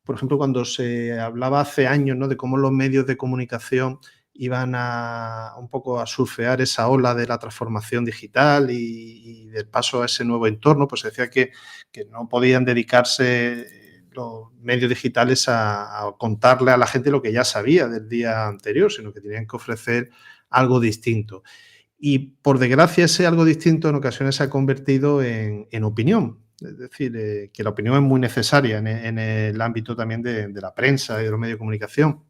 por ejemplo, cuando se hablaba hace años, ¿no?, de cómo los medios de comunicación iban un poco a surfear esa ola de la transformación digital y del paso a ese nuevo entorno, pues se decía que no podían dedicarse los medios digitales a contarle a la gente lo que ya sabía del día anterior, sino que tenían que ofrecer algo distinto. Y, por desgracia, ese algo distinto en ocasiones se ha convertido en opinión. Es decir, que la opinión es muy necesaria en el ámbito también de la prensa y de los medios de comunicación.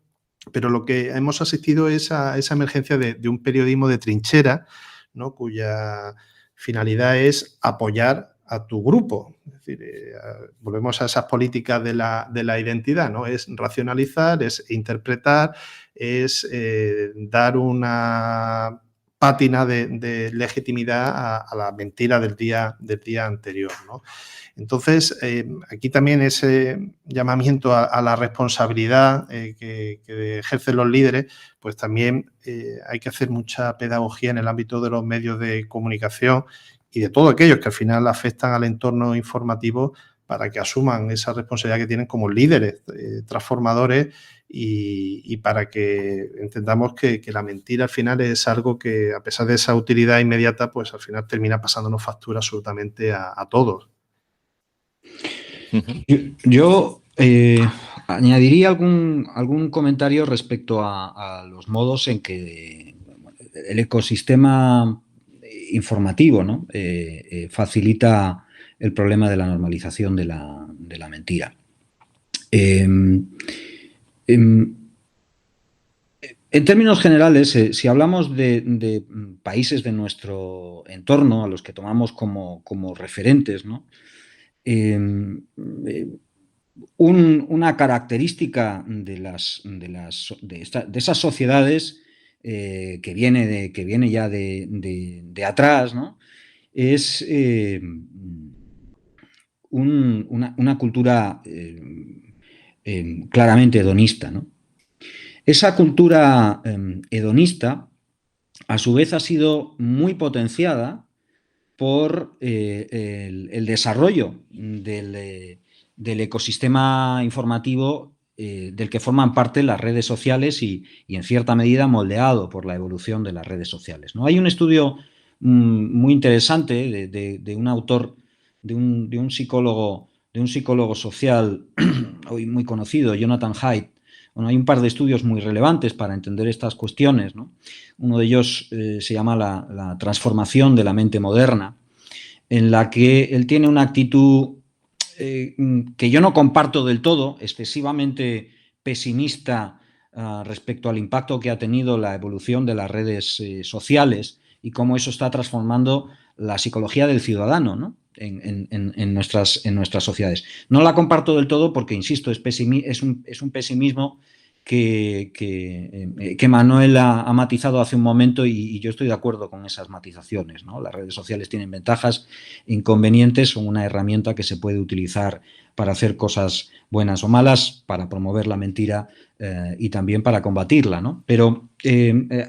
Pero lo que hemos asistido es a esa emergencia de un periodismo de trinchera, ¿no?, cuya finalidad es apoyar a tu grupo. Es decir, volvemos a esas políticas de la identidad, ¿no? Es racionalizar, es interpretar, es dar una pátina de legitimidad a la mentira del día anterior, ¿no? Entonces, aquí también ese llamamiento a la responsabilidad que ejercen los líderes, pues también hay que hacer mucha pedagogía en el ámbito de los medios de comunicación y de todos aquellos que al final afectan al entorno informativo para que asuman esa responsabilidad que tienen como líderes transformadores y para que entendamos que la mentira al final es algo que, a pesar de esa utilidad inmediata, pues al final termina pasándonos factura absolutamente a todos. Yo añadiría algún comentario respecto a los modos en que el ecosistema informativo, ¿no?, facilita el problema de la normalización de la mentira. En términos generales, si hablamos de países de nuestro entorno a los que tomamos como referentes, ¿no?, una característica de esas sociedades que viene ya de atrás, ¿no?, es una cultura claramente hedonista, ¿no? Esa cultura hedonista, a su vez, ha sido muy potenciada por el desarrollo del ecosistema informativo del que forman parte las redes sociales y en cierta medida moldeado por la evolución de las redes sociales, ¿no? Hay un estudio muy interesante de un autor, de un psicólogo social hoy muy conocido, Jonathan Haidt. Bueno, hay un par de estudios muy relevantes para entender estas cuestiones, ¿no? Uno de ellos se llama la transformación de la mente moderna, en la que él tiene una actitud que yo no comparto del todo, excesivamente pesimista respecto al impacto que ha tenido la evolución de las redes sociales y cómo eso está transformando la psicología del ciudadano, ¿no?, en nuestras sociedades. No la comparto del todo porque, insisto, es un pesimismo que Manuel ha matizado hace un momento y yo estoy de acuerdo con esas matizaciones, ¿no? Las redes sociales tienen ventajas, inconvenientes, son una herramienta que se puede utilizar para hacer cosas buenas o malas, para promover la mentira y también para combatirla, ¿no? Pero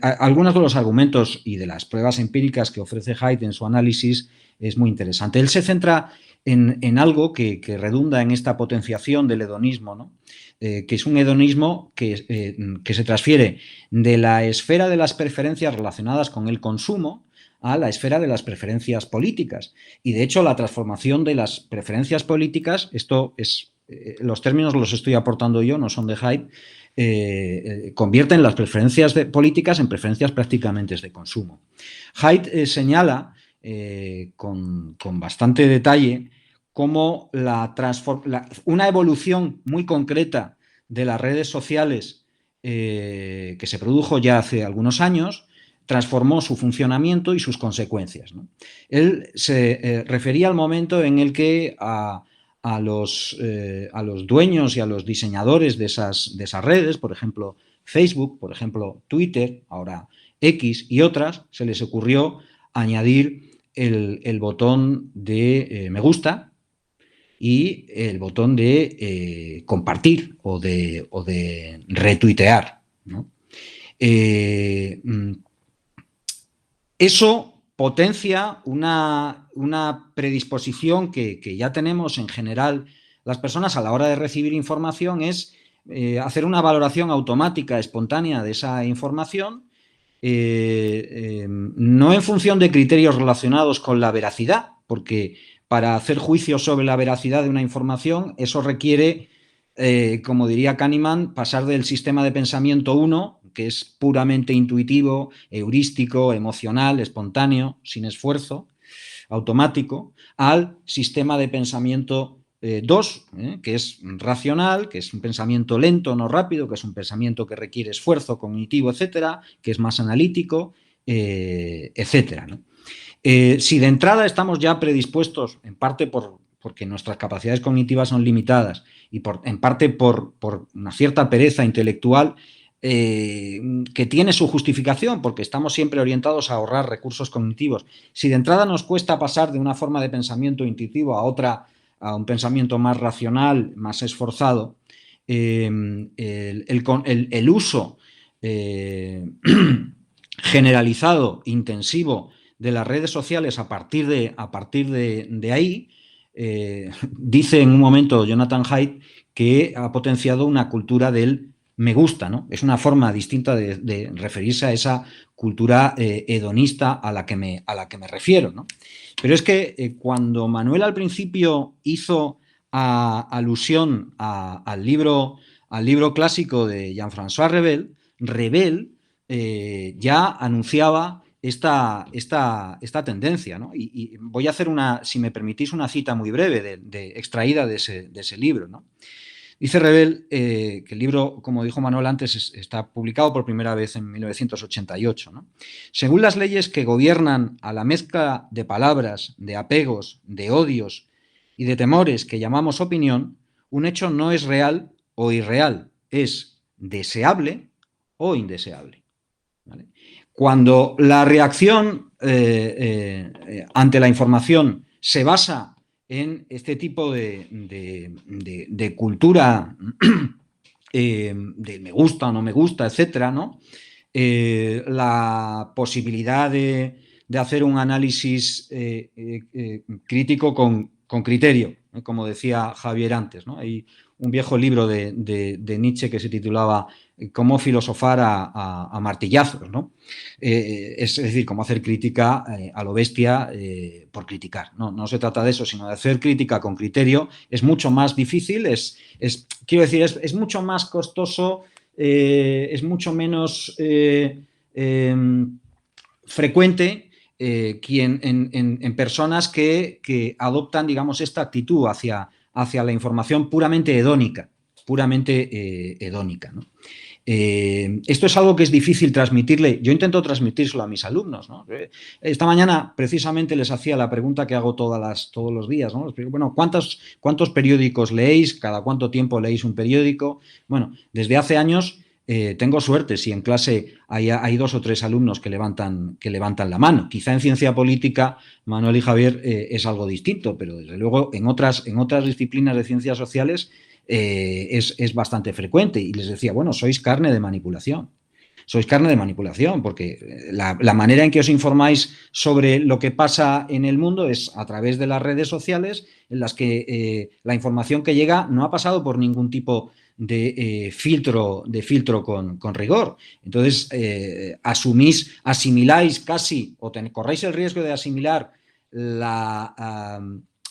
algunos de los argumentos y de las pruebas empíricas que ofrece Haidt en su análisis es muy interesante. Él se centra en algo que redunda en esta potenciación del hedonismo, ¿no? Que es un hedonismo que se transfiere de la esfera de las preferencias relacionadas con el consumo a la esfera de las preferencias políticas. Y, de hecho, la transformación de las preferencias políticas, esto es, los términos los estoy aportando yo, no son de Haidt, convierten las preferencias políticas en preferencias prácticamente de consumo. Haidt señala con bastante detalle cómo una evolución muy concreta de las redes sociales que se produjo ya hace algunos años transformó su funcionamiento y sus consecuencias, ¿no? Él se refería al momento en el que a los dueños y a los diseñadores de esas redes, por ejemplo Facebook, por ejemplo Twitter, ahora X y otras, se les ocurrió añadir el botón de me gusta y el botón de compartir o de retuitear, ¿no? Eso potencia una predisposición que ya tenemos en general las personas a la hora de recibir información, es hacer una valoración automática, espontánea de esa información, no en función de criterios relacionados con la veracidad, porque para hacer juicios sobre la veracidad de una información, eso requiere, como diría Kahneman, pasar del sistema de pensamiento 1, que es puramente intuitivo, heurístico, emocional, espontáneo, sin esfuerzo, automático, al sistema de pensamiento 2, que es racional, que es un pensamiento lento, no rápido, que es un pensamiento que requiere esfuerzo cognitivo, etcétera, que es más analítico, etcétera, ¿no? Si de entrada estamos ya predispuestos, en parte porque nuestras capacidades cognitivas son limitadas y en parte por una cierta pereza intelectual que tiene su justificación porque estamos siempre orientados a ahorrar recursos cognitivos, si de entrada nos cuesta pasar de una forma de pensamiento intuitivo a otra, a un pensamiento más racional, más esforzado, el uso generalizado, intensivo de las redes sociales a partir de ahí, dice en un momento Jonathan Haidt que ha potenciado una cultura del me gusta, ¿no? Es una forma distinta de referirse a esa cultura hedonista a la que me refiero, ¿no? Pero es que cuando Manuel al principio hizo alusión al libro clásico de Jean-François Revel ya anunciaba esta tendencia, ¿no? Y voy a hacer si me permitís, una cita muy breve extraída de ese libro, ¿no? Dice Revel que el libro, como dijo Manuel antes, está publicado por primera vez en 1988, ¿no? Según las leyes que gobiernan a la mezcla de palabras, de apegos, de odios y de temores que llamamos opinión, un hecho no es real o irreal, es deseable o indeseable, ¿vale? Cuando la reacción ante la información se basa en este tipo de cultura de me gusta o no me gusta, etcétera, ¿no? La posibilidad de hacer un análisis crítico con criterio, como decía Javier antes, ¿no? Hay un viejo libro de Nietzsche que se titulaba Cómo filosofar a martillazos, ¿no? Es decir, cómo hacer crítica a lo bestia por criticar. No se trata de eso, sino de hacer crítica con criterio. Es mucho más difícil, quiero decir, es mucho más costoso, es mucho menos frecuente en personas que adoptan, digamos, esta actitud hacia la información puramente hedónica, ¿no? Esto es algo que es difícil transmitirle. Yo intento transmitírselo a mis alumnos, ¿no? Esta mañana precisamente les hacía la pregunta que hago todos los días, ¿no? Bueno, ¿cuántos periódicos leéis? ¿Cada cuánto tiempo leéis un periódico? Bueno, desde hace años tengo suerte si en clase hay 2 o 3 alumnos que levantan la mano. Quizá en ciencia política, Manuel y Javier, es algo distinto, pero desde luego en otras disciplinas de ciencias sociales es bastante frecuente. Y les decía, bueno, sois carne de manipulación. Sois carne de manipulación, porque la manera en que os informáis sobre lo que pasa en el mundo es a través de las redes sociales, en las que la información que llega no ha pasado por ningún tipo de filtro con rigor. Entonces, asimiláis casi, o corréis el riesgo de asimilar la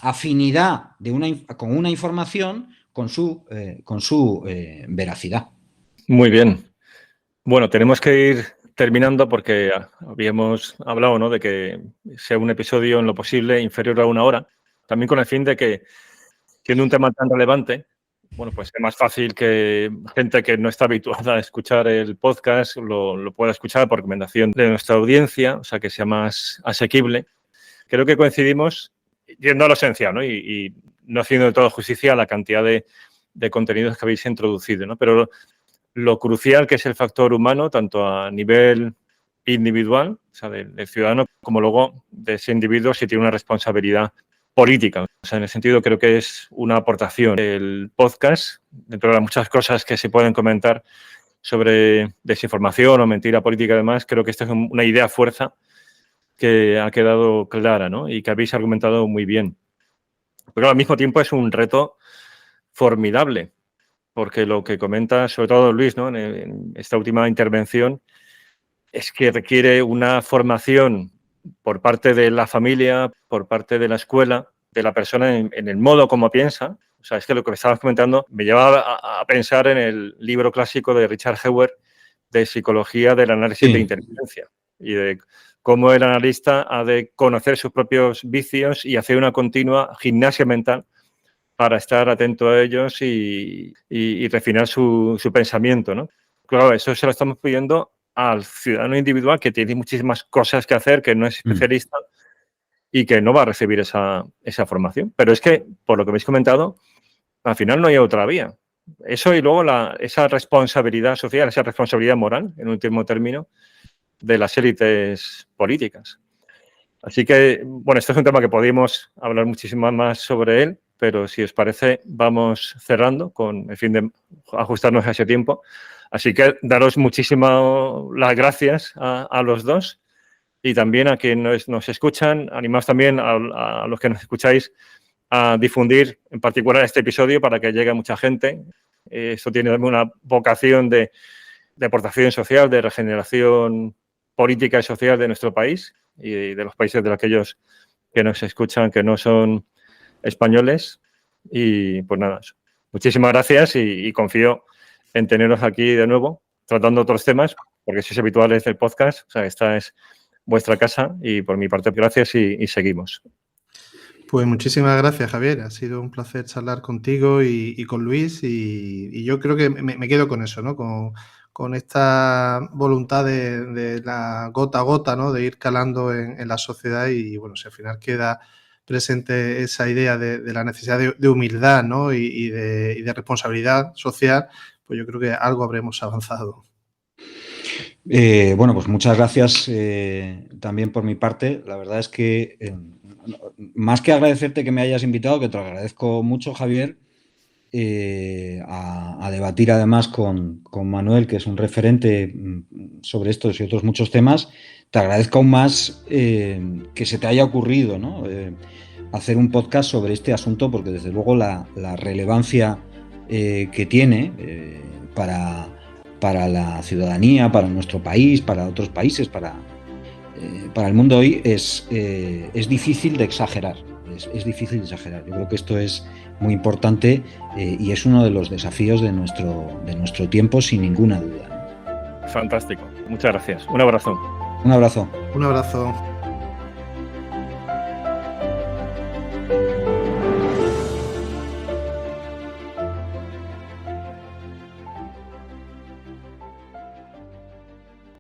afinidad con una información con su veracidad. Muy bien. Bueno, tenemos que ir terminando porque habíamos hablado, ¿no?, de que sea un episodio en lo posible inferior a 1 hora, también con el fin de que, siendo un tema tan relevante, bueno, pues es más fácil que gente que no está habituada a escuchar el podcast lo pueda escuchar por recomendación de nuestra audiencia, o sea, que sea más asequible. Creo que coincidimos yendo a lo esencial, ¿no? Y no haciendo de todo justicia a la cantidad de contenidos que habéis introducido, ¿no? Pero lo crucial que es el factor humano, tanto a nivel individual, o sea, del ciudadano, como luego de ese individuo si tiene una responsabilidad política. O sea, en el sentido creo que es una aportación. El podcast, dentro de las muchas cosas que se pueden comentar sobre desinformación o mentira política y demás, creo que esta es una idea fuerza que ha quedado clara, ¿no? Y que habéis argumentado muy bien. Pero al mismo tiempo es un reto formidable, porque lo que comenta, sobre todo Luis, ¿no?, en esta última intervención, es que requiere una formación por parte de la familia, por parte de la escuela, de la persona en el modo como piensa. O sea, es que lo que me estabas comentando me lleva a pensar en el libro clásico de Richard Heuer de Psicología del Análisis de Inteligencia y de cómo el analista ha de conocer sus propios vicios y hacer una continua gimnasia mental para estar atento a ellos y refinar su pensamiento, ¿no? Claro, eso se lo estamos pidiendo al ciudadano individual que tiene muchísimas cosas que hacer, que no es especialista y que no va a recibir esa formación. Pero es que, por lo que habéis comentado, al final no hay otra vía. Eso y luego esa responsabilidad social, esa responsabilidad moral, en último término, de las élites políticas. Así que, bueno, este es un tema que podemos hablar muchísimo más sobre él, pero si os parece, vamos cerrando con el fin de ajustarnos a ese tiempo. Así que daros muchísimas las gracias a los dos y también a quienes nos escuchan. Animaos también a los que nos escucháis a difundir en particular este episodio para que llegue a mucha gente. Esto tiene también una vocación de aportación social, de regeneración política y social de nuestro país y de los países de aquellos que nos escuchan que no son españoles. Y pues nada, muchísimas gracias y confío en teneros aquí de nuevo tratando otros temas, porque sois habituales del podcast. O sea, esta es vuestra casa y por mi parte gracias y seguimos. Pues muchísimas gracias, Javier. Ha sido un placer charlar contigo y con Luis y yo creo que me quedo con eso, ¿no? Con esta voluntad de la gota a gota, ¿no?, de ir calando en la sociedad y, bueno, si al final queda presente esa idea de la necesidad de humildad, ¿no?, y de responsabilidad social, pues yo creo que algo habremos avanzado. Bueno, pues muchas gracias también por mi parte. La verdad es que más que agradecerte que me hayas invitado, que te lo agradezco mucho, Javier, a debatir además con Manuel, que es un referente sobre estos y otros muchos temas, te agradezco aún más que se te haya ocurrido, ¿no?, hacer un podcast sobre este asunto, porque desde luego la relevancia que tiene para la ciudadanía, para nuestro país, para otros países, para el mundo hoy es difícil de exagerar. Es difícil de exagerar. Yo creo que esto es muy importante y es uno de los desafíos de nuestro tiempo, sin ninguna duda. Fantástico. Muchas gracias. Un abrazo. Un abrazo. Un abrazo.